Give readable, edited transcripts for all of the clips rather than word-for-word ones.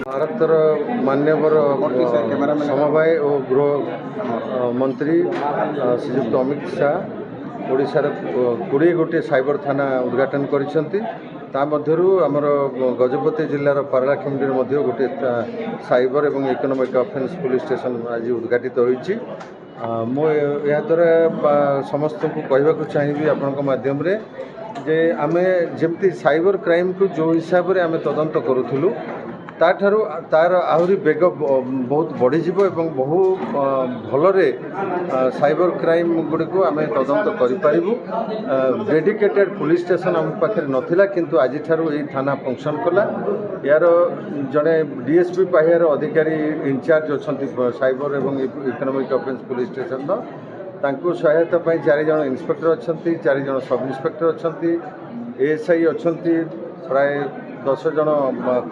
भारतर मान्यवर समवाय और गृह मंत्री श्रीयुक्त अमित शाह ओडिशार 20 गोटे साइबर थाना उद्घाटन करिसेंती। आमर गजपति जिलार पारलाखेमुंडी गोटे साइबर और इकोनॉमिक ऑफेंस पुलिस स्टेशन आज उद्घाटित होइछि। मो या द्वारा समस्त को कहवाक चाहिए आपण माध्यम रे जे आमे जेमती साइबर क्राइम को जो हिसाब रे आमे तदंत करूथुलु ताठारु तार आहुरी बेग बहुत बढ़ीजिव एवं बहु भलरे साइबर क्राइम गुड़ी को आम तदंत करूँ। डेडिकेटेड पुलिस स्टेशन आम पाखे नथिला किंतु आज ठारू यही थाना फंक्शन कला। यार जड़े डीएसपी पाहियार अधिकारी इंचार्ज अच्छा साइबर एवं इकोनॉमिक ऑफेंस पुलिस स्टेशन तांको सहायता 4 जन इन्स्पेक्टर अच्छा, 4 जन सब इन्स्पेक्टर अच्छा, एएसआई अच्छा, प्राय 10 जन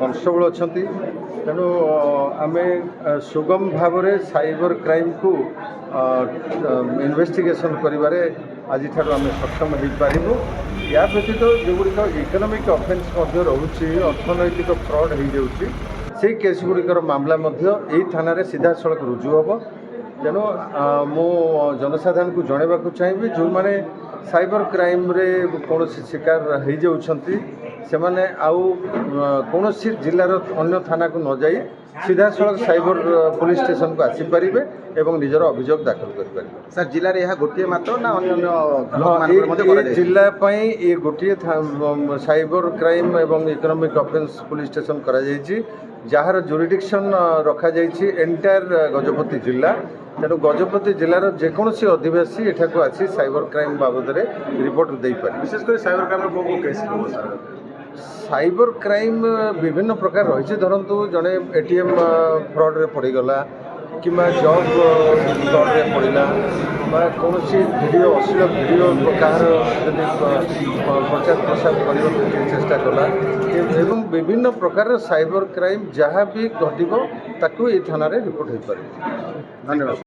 कॉन्स्टेबल अच्छा। तेणु आम सुगम भाव में साइबर क्राइम को इन्वेस्टिगेशन करिबारे आज ठारू आम सक्षम हो पारू। या व्यतीत जोगुड़िक इकोनॉमिक ऑफेंस रोचे अर्थनैतिक फ्रॉड हो जाऊँगी से केस गुड़िकर मामला यही थाना सीधा सड़क रुजु हम। तेणु मु जनसाधारण को जनवाक चाहिए जो मैंने साइबर क्राइम रे कौन शिकार हो जाती से मैंने आउ कौन जिलार अन्य थाना को न जाई सीधा सड़क साइबर पुलिस स्टेशन को आसीपारे एवं निजर अभियोग दाखल करें। सर जिले में गोटे मात्र ना जिला ये गोटे साइबर क्राइम एवं इकोनॉमिक ऑफेंस पुलिस स्टेशन करा जार जुरिडिक्शन रखा एंटायर गजपति जिला। तेणु गजपति जिलार जेकोसी अधिवासी एठाक आसी साइबर क्राइम बाबद रिपोर्ट दे पारे। विशेषकर cyber crime case cyber crime विभिन्न प्रकार रही धरतु जड़े एटीएम फ्रॉड रे पड़गला कि जॉब फ्रॉड रे पड़ा कौन वीडियो अश्लील वीडियो कहार प्रचार प्रसार करने चेष्टा कला एवं विभिन्न प्रकार साइबर क्राइम जहाँ भी घटो ताकू ये थाना रिपोर्ट हो पारे। धन्यवाद।